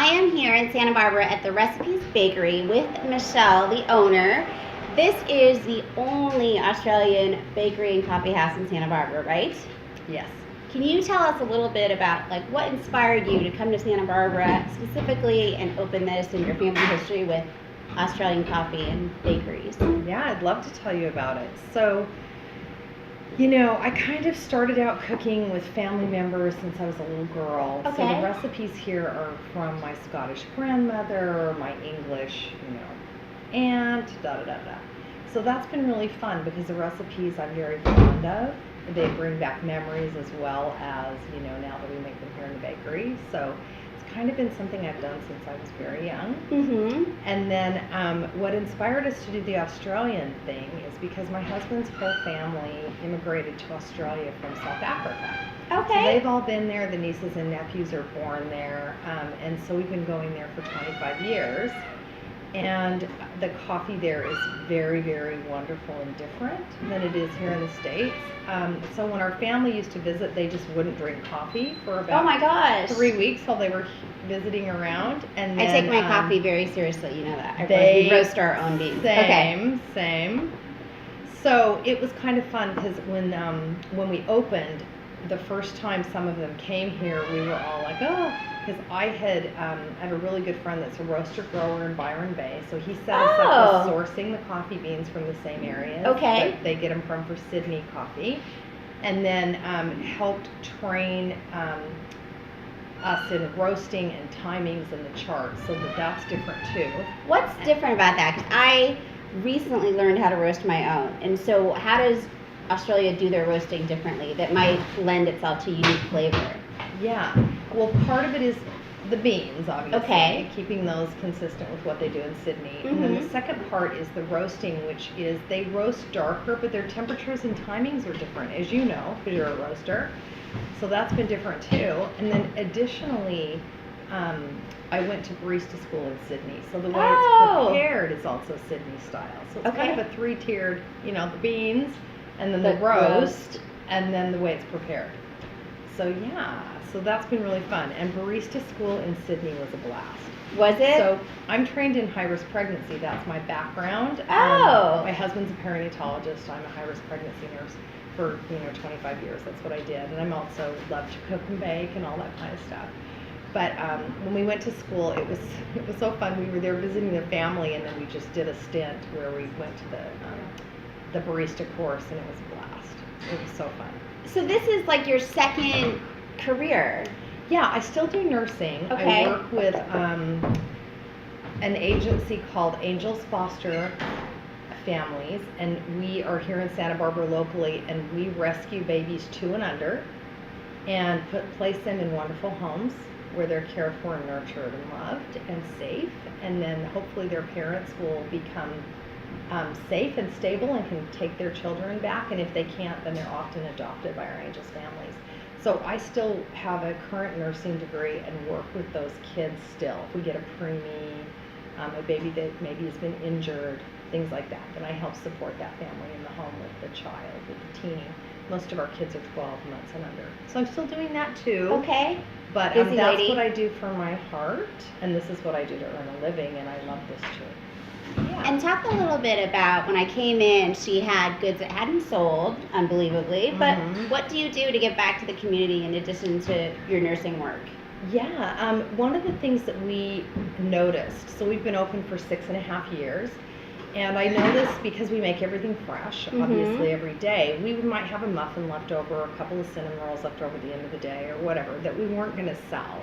I am here in Santa Barbara at the Recipes Bakery with Meichelle, the owner. This is the only Australian bakery and coffee house in Santa Barbara, right? Yes. Can you tell us a little bit about what inspired you to come to Santa Barbara specifically and open this in your family history with Australian coffee and bakeries? Yeah, I'd love to tell you about it. So, I kind of started out cooking with family members since I was a little girl. Okay. So the recipes here are from my Scottish grandmother, my English, aunt, da-da-da-da. So that's been really fun because the recipes I'm very fond of. They bring back memories as well as, now that we make them here in the bakery. So it's kind of been something I've done since I was very young. Mm-hmm. And then what inspired us to do the Australian thing is because my husband's whole family immigrated to Australia from South Africa. Okay. So they've all been there. The nieces and nephews are born there. And so we've been going there for 25 years. And the coffee there is very, very wonderful and different than it is here in the States. So when our family used to visit, they just wouldn't drink coffee for about Oh my gosh. 3 weeks while they were visiting around. And then, I take my coffee very seriously, you know that. They We roast our own beans. Same. So it was kind of fun because when we opened, the first time some of them came here, we were all like, oh, because I have a really good friend that's a roaster grower in Byron Bay, so he set us up with sourcing the coffee beans from the same areas. Okay. That they get them from for Sydney coffee, and then helped train us in roasting and timings and the charts, so that's different too. What's different about that? Because I recently learned how to roast my own, and so how does Australia do their roasting differently that might lend itself to unique flavor? Yeah, well, part of it is the beans, obviously. Okay. Keeping those consistent with what they do in Sydney. Mm-hmm. And then the second part is the roasting, which is they roast darker, but their temperatures and timings are different, as you know, because you're a roaster. So that's been different too. And then additionally, I went to barista school in Sydney, so the way it's prepared is also Sydney style. So it's kind of a three-tiered, the beans, and then the roast, and then the way it's prepared. So so that's been really fun. And barista school in Sydney was a blast. Was it? So I'm trained in high-risk pregnancy. That's my background. My husband's a perinatologist. I'm a high-risk pregnancy nurse for 25 years. That's what I did. And I'm also love to cook and bake and all that kind of stuff. But when we went to school, it was so fun. We were there visiting the family, and then we just did a stint where we went to the barista course, and it was a blast. It was so fun. So this is like your second career. Yeah, I still do nursing. Okay. I work with an agency called Angels Foster Families, and we are here in Santa Barbara locally, and we rescue babies 2 and under and place them in wonderful homes where they're cared for and nurtured and loved and safe, and then hopefully their parents will become safe and stable and can take their children back, and if they can't, then they're often adopted by our Angels families. So I still have a current nursing degree and work with those kids still. If we get a preemie, a baby that maybe has been injured, things like that, then I help support that family in the home with the child, with the teeny. Most of our kids are 12 months and under. So I'm still doing that too. Okay. But that's what I do for my heart, and this is what I do to earn a living, and I love this too. Yeah. And talk a little bit about when I came in, she had goods that hadn't sold, unbelievably, but what do you do to give back to the community in addition to your nursing work? Yeah, one of the things that we noticed, so we've been open for 6.5 years, and I noticed because we make everything fresh, obviously every day, we might have a muffin left over, a couple of cinnamon rolls left over at the end of the day, or whatever, that we weren't going to sell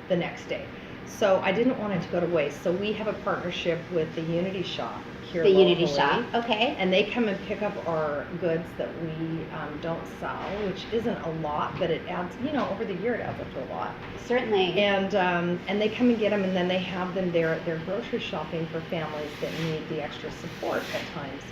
the next day. So I didn't want it to go to waste. So we have a partnership with the Unity Shop here locally. The Unity Shop, okay. And they come and pick up our goods that we don't sell, which isn't a lot, but it adds, over the year it adds up to a lot. Certainly. And they come and get them, and then they have them there at their grocery shopping for families that need the extra support at times.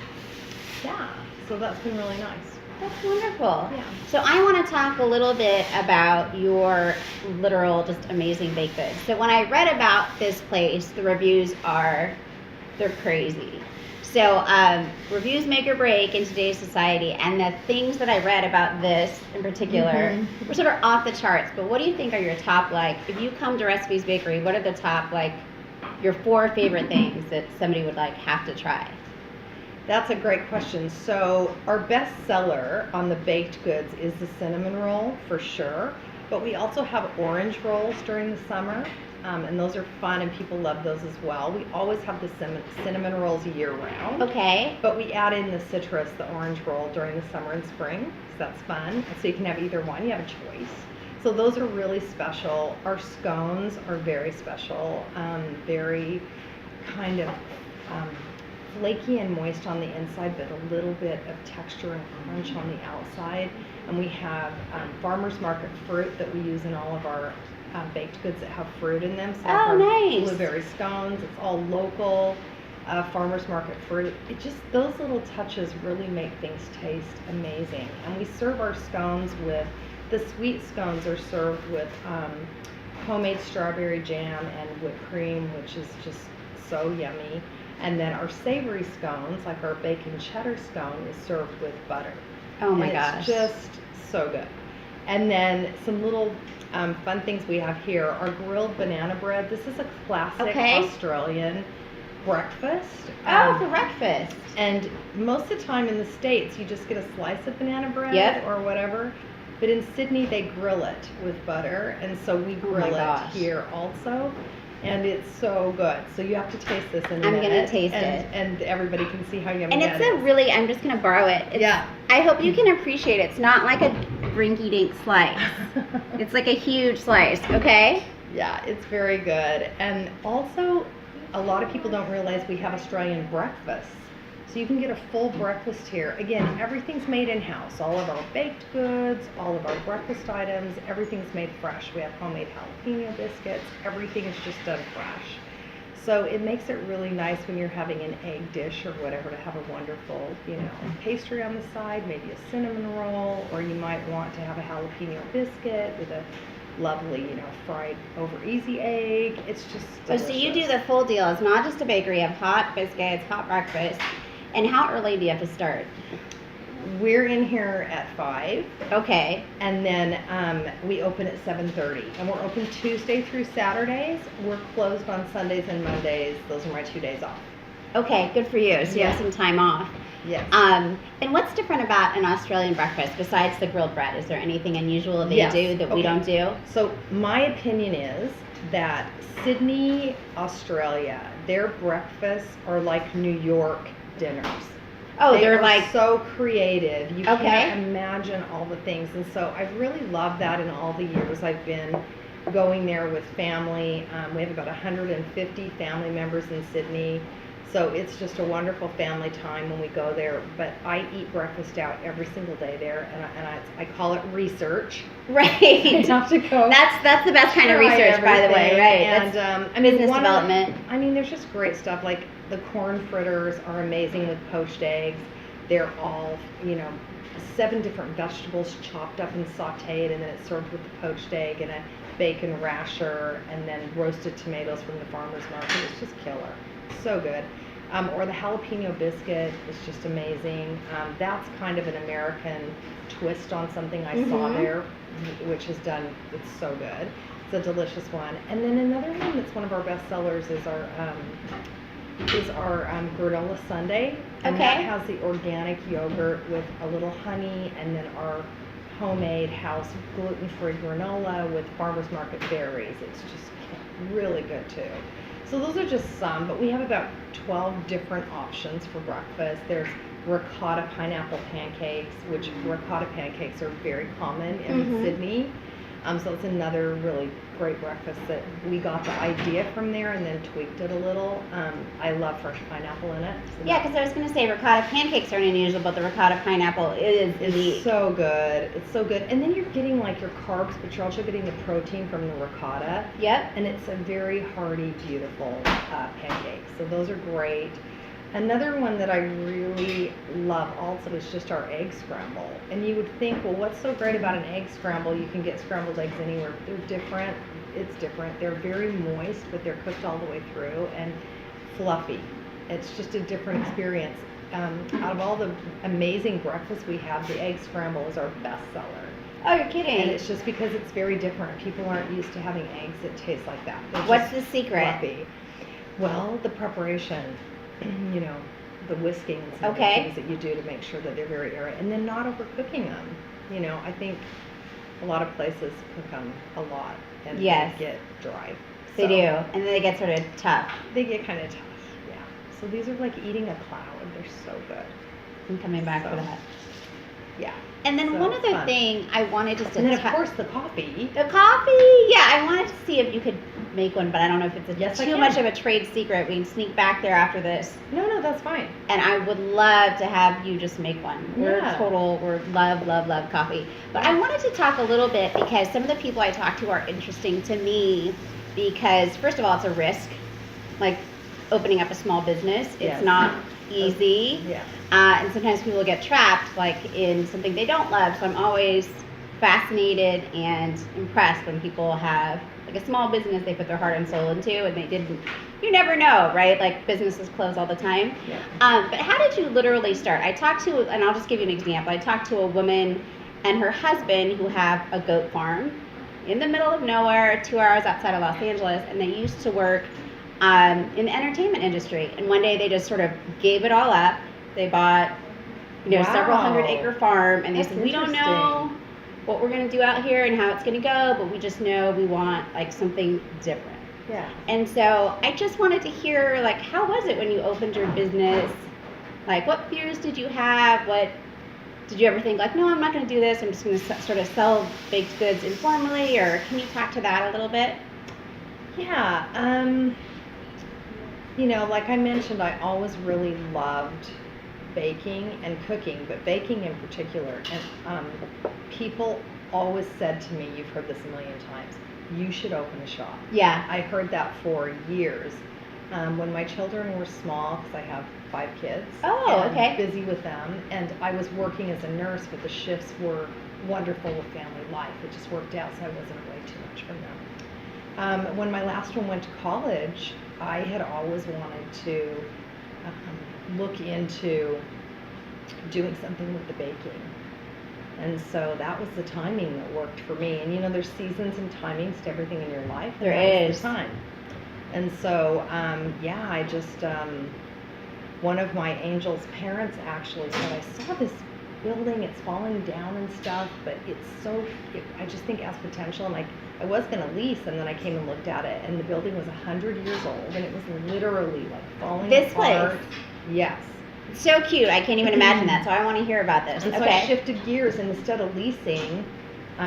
Yeah, so that's been really nice. That's wonderful. Yeah. So I want to talk a little bit about your literal, just amazing baked goods. So when I read about this place, the reviews they're crazy. So reviews make or break in today's society, and the things that I read about this in particular were sort of off the charts. But what do you think are your top, like, if you come to Recipes Bakery, what are the top, like, your 4 favorite things that somebody would, like, have to try? That's a great question. So our best seller on the baked goods is the cinnamon roll for sure, but we also have orange rolls during the summer, and those are fun and people love those as well. We always have the cinnamon rolls year round. Okay. But we add in the citrus, the orange roll during the summer and spring, so that's fun. So you can have either one, you have a choice. So those are really special. Our scones are very special, very kind of flaky and moist on the inside, but a little bit of texture and crunch on the outside. And we have farmers market fruit that we use in all of our baked goods that have fruit in them. So our nice. Blueberry scones, it's all local farmers market fruit. It just, those little touches really make things taste amazing. And we serve our scones with, the sweet scones are served with homemade strawberry jam and whipped cream, which is just so yummy. And then our savory scones, like our bacon cheddar scone, is served with butter. Oh my and gosh. It's just so good. And then some little fun things we have here are grilled banana bread. This is a classic Australian breakfast. For breakfast. And most of the time in the States, you just get a slice of banana bread or whatever. But in Sydney, they grill it with butter. And so we grill it here also. And it's so good. So you have to taste this in a minute. I'm going to taste it. And everybody can see how yummy and that it's is. a really, I'm just going to borrow it. I hope you can appreciate it. It's not like a rinky-dink slice. It's like a huge slice, okay? Yeah, it's very good. And also, a lot of people don't realize we have Australian breakfasts. So you can get a full breakfast here. Again, everything's made in-house. All of our baked goods, all of our breakfast items, everything's made fresh. We have homemade jalapeno biscuits. Everything is just done fresh. So it makes it really nice when you're having an egg dish or whatever to have a wonderful, pastry on the side, maybe a cinnamon roll, or you might want to have a jalapeno biscuit with a lovely, fried over easy egg. It's just delicious. So you do the full deal. It's not just a bakery. You have hot biscuits, hot breakfast. And how early do you have to start? We're in here at 5. Okay. And then we open at 7:30. And we're open Tuesday through Saturdays. We're closed on Sundays and Mondays. Those are my 2 days off. Okay, good for you. So you have some time off. Yes. And what's different about an Australian breakfast besides the grilled bread? Is there anything unusual they do that we don't do? So my opinion is that Sydney, Australia, their breakfasts are like New York dinners. Oh, they're like so creative. You can't imagine all the things. And so I really love that in all the years I've been going there with family. We have about 150 family members in Sydney. So it's just a wonderful family time when we go there. But I eat breakfast out every single day there, and I call it research. Right. I have to go. That's the best kind of research, by the way. Right. And business development. There's just great stuff. Like the corn fritters are amazing with poached eggs. They're all 7 different vegetables chopped up and sautéed, and then it's served with the poached egg and a bacon rasher, and then roasted tomatoes from the farmer's market. It's just killer. So good. Or the jalapeno biscuit is just amazing. That's kind of an American twist on something I saw there, which is done, it's so good. It's a delicious one. And then another one that's one of our best sellers is our granola sundae. And that has the organic yogurt with a little honey, and then our homemade house gluten-free granola with farmer's market berries. It's just really good too. So those are just some, but we have about 12 different options for breakfast. There's ricotta pineapple pancakes, which ricotta pancakes are very common in Sydney. So it's another really great breakfast that we got the idea from there and then tweaked it a little. I love fresh pineapple in it. So yeah, because I was going to say ricotta pancakes are unusual, but the ricotta pineapple is elite. So good. It's so good. And then you're getting like your carbs, but you're also getting the protein from the ricotta. Yep. And it's a very hearty, beautiful pancake. So those are great. Another one that I really love also is just our egg scramble. And you would think, well, what's so great about an egg scramble? You can get scrambled eggs anywhere. But they're different. It's different. They're very moist, but they're cooked all the way through and fluffy. It's just a different experience. Out of all the amazing breakfasts we have, the egg scramble is our best seller. Oh, you're kidding. And it's just because it's very different. People aren't used to having eggs that taste like that. What's the secret? Fluffy. Well, the preparation, you know, the whisking and some of the Okay. things that you do to make sure that they're very airy, and then not overcooking them. You know, I think a lot of places cook them a lot and Yes. they get dry. They do, and then they get sort of tough. They get kind of tough, yeah. So these are like eating a cloud. They're so good. I'm coming back for So, that. Yeah. And then So one other fun. thing I wanted just to And then of touch. course the coffee. The coffee, yeah, I wanted to see if you could make one, but I don't know if it's Yes, I too can. much of a trade secret. We can sneak back there after this, No, that's fine. and I would love to have you just make one. We're Yeah. we're love coffee. But I wanted to talk a little bit because some of the people I talk to are interesting to me because first of all, it's a risk, like opening up a small business. It's Yes. not easy. Yeah. And sometimes people get trapped like in something they don't love. So I'm always fascinated and impressed when people have like a small business they put their heart and soul into and they didn't. You never know, right? Like businesses close all the time. Yeah. But how did you literally start? I talked to, and I'll just give you an example. I talked to a woman and her husband who have a goat farm in the middle of nowhere, 2 hours outside of Los Angeles, and they used to work in the entertainment industry. And one day they just sort of gave it all up. They bought, several Wow. 100-acre farm, and they That's said, we don't know interesting. what we're going to do out here and how it's going to go, but we just know we want like something different. Yeah. And so I just wanted to hear, like, how was it when you opened your business? Like, what fears did you have? What did you ever think, like, no, I'm not going to do this. I'm just going to sort of sell baked goods informally? Or can you talk to that a little bit? Yeah. Like I mentioned, I always really loved baking and cooking, but baking in particular. And people always said to me, you've heard this a million times, you should open a shop. Yeah. I heard that for years. When my children were small, because I have 5 kids. Oh, and okay. Busy with them, and I was working as a nurse, but the shifts were wonderful with family life. It just worked out, so I wasn't away too much from them. When my last one went to college, I had always wanted to look into doing something with the baking. And so that was the timing that worked for me. And there's seasons and timings to everything in your life. There and that was is. the time. And so, I just, one of my angel's parents actually said, I saw this building, it's falling down and stuff, but I just think it has potential. And I was going to lease, and then I came and looked at it, and the building was 100 years old, and it was literally like falling This apart. place? Yes. So cute. I can't even imagine that. So I want to hear about this. And so Okay. I shifted gears, and instead of leasing,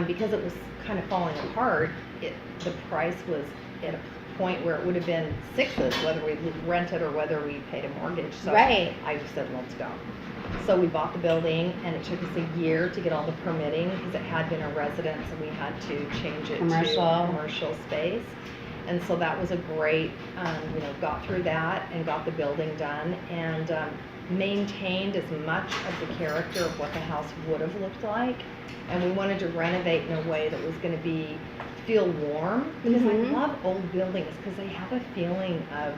because it was kind of falling apart, the price was at a point where it would have been 6s, whether we rented or whether we paid a mortgage. So Right. I just said, let's go. So we bought the building, and it took us a year to get all the permitting because it had been a residence, and we had to change it Commercial. to a commercial space. And so that was a great, got through that and got the building done, and maintained as much of the character of what the house would have looked like. And we wanted to renovate in a way that was going to feel warm, because I Mhm. love old buildings because they have a feeling of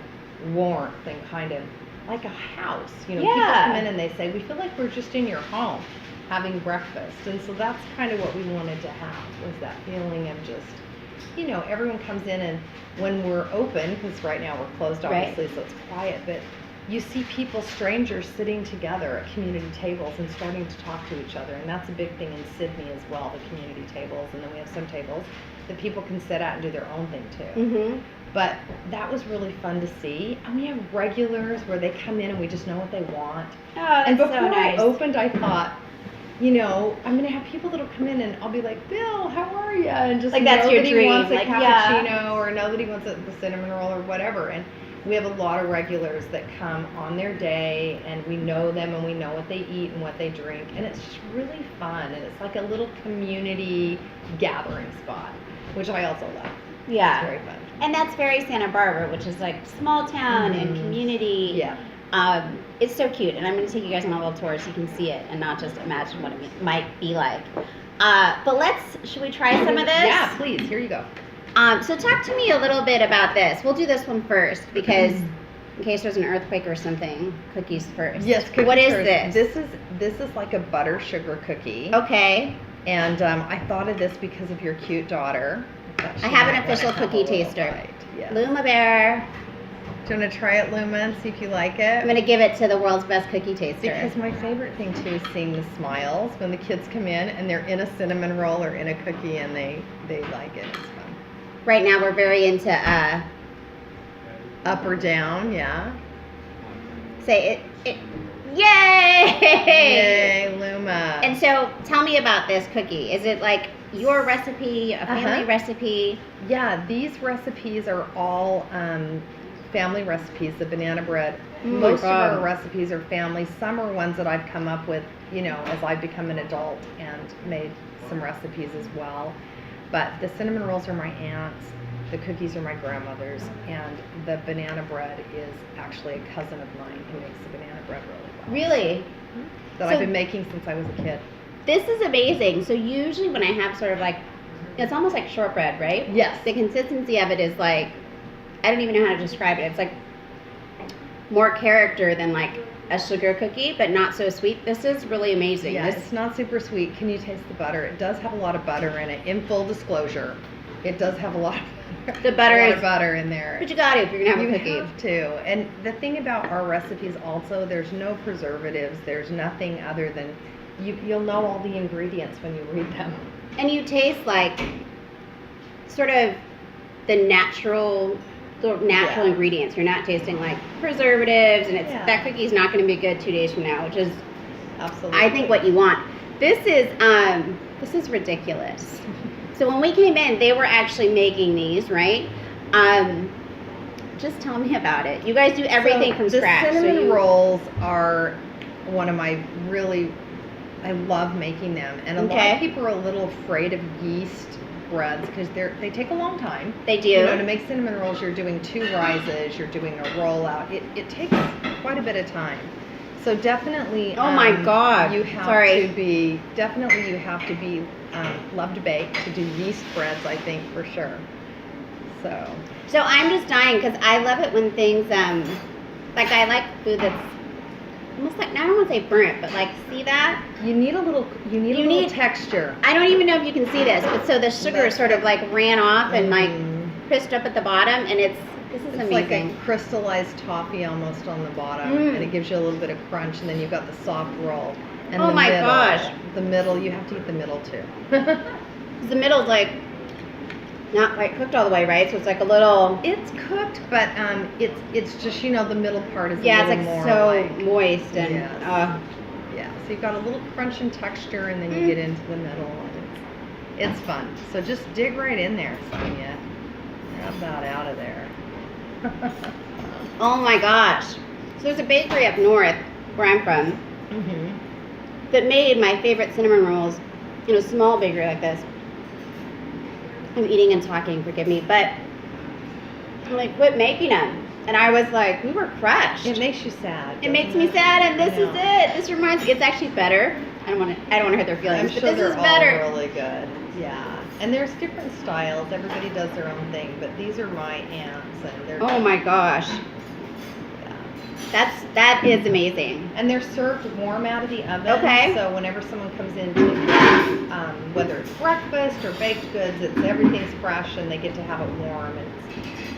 warmth and kind of like a house. People Yeah. come in and they say, we feel like we're just in your home having breakfast. And so that's kind of what we wanted to have, was that feeling of just, everyone comes in, and when we're open, because right now we're closed Right. obviously, so it's quiet, but you see people, strangers, sitting together at community tables and starting to talk to each other. And that's a big thing in Sydney as well, the community tables. And then we have some tables that people can sit at and do their own thing too. Mm-hmm. But that was really fun to see. And we have regulars where they come in and we just know what they want. Oh, that's And before so nice. I opened, I thought, I'm going to have people that'll come in and I'll be like, Bill, how are you? And just Like, know that's your that he dream, wants a like, yeah. cappuccino or know that he wants the cinnamon roll or whatever. And we have a lot of regulars that come on their day, and we know them and we know what they eat and what they drink. And it's just really fun. And it's like a little community gathering spot, which I also love. Yeah. It's very fun. And that's very Santa Barbara, which is like small town and Mhm. community. Yeah. It's so cute, and I'm going to take you guys on a little tour so you can see it and not just imagine what it might be like. But should we try some of this? Yeah, please. Here you go. So talk to me a little bit about this. We'll do this one first because in case there's an earthquake or something, cookies first. Yes, cookies What is first. this? This is like a butter sugar cookie. Okay. And I thought of this because of your cute daughter. I have an official cookie taster. Yes. Luma Bear. Do you want to try it, Luma, and see if you like it? I'm going to give it to the world's best cookie taster. Because my favorite thing, too, is seeing the smiles when the kids come in and they're in a cinnamon roll or in a cookie and they like it. It's fun. Right now we're very into, Up or down, yeah. say it. Yay! Yay, Luma. And so tell me about this cookie. Is it like your recipe, a family recipe? Yeah, these recipes are all family recipes, the banana bread. Oh my Most God. of our recipes are family. Some are ones that I've come up with, you know, as I've become an adult and made some recipes as well. But the cinnamon rolls are my aunt's, the cookies are my grandmother's, and the banana bread is actually a cousin of mine who makes the banana bread really well. Really? That So- I've been making since I was a kid. This is amazing. So usually when I have sort of like, it's almost like shortbread, right? Yes. The consistency of it is like, I don't even know how to describe it. It's like more character than like a sugar cookie, but not so sweet. This is really amazing. Yeah, This, it's not super sweet. Can you taste the butter? It does have a lot of butter in it. In full disclosure, it does have a lot of The butter a lot is- of butter in there. but you got to if you're gonna have You a cookie. have to. And the thing about our recipes also, there's no preservatives. There's nothing other than you'll know all the ingredients when you read them. And you taste like sort of the natural Yeah. ingredients. You're not tasting like preservatives, and it's Yeah. that cookie's not going to be good 2 days from now, which is Absolutely. I think what you want. This is ridiculous. So when we came in, they were actually making these, right? Just tell me about it. You guys do everything So from scratch. The cinnamon you, rolls are one of my I love making them. And a lot Okay. of people are a little afraid of yeast breads because they take a long time. They do. You know, to make cinnamon rolls, you're doing 2 rises, you're doing a roll out. It takes quite a bit of time. So definitely, Oh my God. you have Sorry. you have to be love to bake to do yeast breads. I think for sure. So I'm just dying because I love it when things like I like food that's almost like, I don't want to say burnt, but like, see that? You need a little texture. I don't even know if you can see this, but so the sugar sort of like ran off and like Mhm. crisped up at the bottom, and this is It's like a amazing. crystallized toffee almost on the bottom, Mm. and it gives you a little bit of crunch, and then you've got the soft roll. And Oh the my middle, gosh. The middle, you have to eat the middle too. 'Cause the middle's like not quite cooked all the way, right? So it's like a little, It's cooked, but it's just, you know, the middle part is yeah, a it's little like more so like, moist and Yes. yeah. So you've got a little crunch and texture, and then you Mm. get into the middle, and it's fun. So just dig right in there, Sonia. Grab that out of there. oh my gosh. So there's a bakery up north where I'm from Mhm. that made my favorite cinnamon rolls in a small bakery like this. I'm eating and talking, forgive me, but I'm like, quit making them. And I was like, we were crushed. It makes you sad. It makes doesn't me sad, and I this is know. it. This reminds me, it's actually better. I don't want to hurt their I'm feelings, sure but this they're is better. all really good. Yeah. And there's different styles. Everybody does their own thing, but these are my aunts, and they're Oh my gosh, yeah. that is amazing. And they're served warm out of the oven. Okay. So whenever someone comes in to whether it's breakfast or baked goods, everything's fresh, and they get to have it warm, and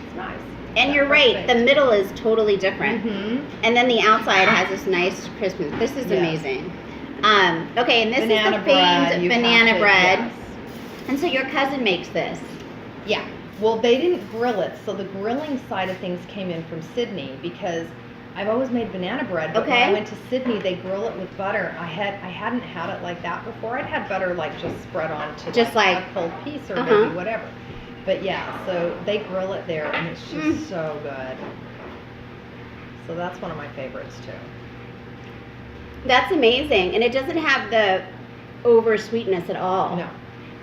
it's nice. And you're right, the middle is totally different. Mm-hmm. And then the outside has this nice crispness. This is Yes. amazing. Okay, and this Banana is the famed you have banana to- bread. yes. And so your cousin makes this. Yeah. Well, they didn't grill it, so the grilling side of things came in from Sydney because I've always made banana bread, but when Okay. I went to Sydney, they grill it with butter. I hadn't had it like that before. I'd had butter like just spread onto Just like- a cold piece or Uh-huh. maybe whatever. But yeah, so they grill it there, and it's just so good. So that's one of my favorites too. That's amazing. And it doesn't have the over sweetness at all. No,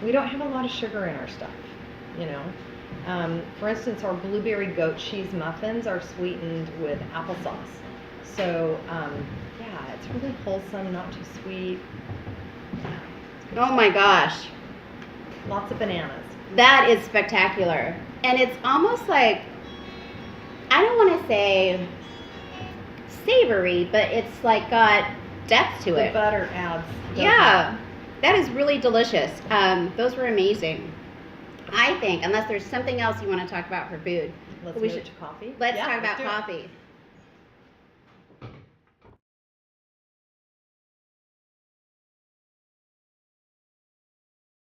we don't have a lot of sugar in our stuff, you know. For instance, our blueberry goat cheese muffins are sweetened with applesauce. So, yeah, it's really wholesome, not too sweet. Oh my gosh. Lots of bananas. That is spectacular. And it's almost like, I don't want to say savory, but it's like got depth to The it. butter adds. doesn't Yeah, that is really delicious. Those were amazing. I think, unless there's something else you want to talk about for food, it? Let's we move should- to coffee. let's Yeah, talk about do it. coffee.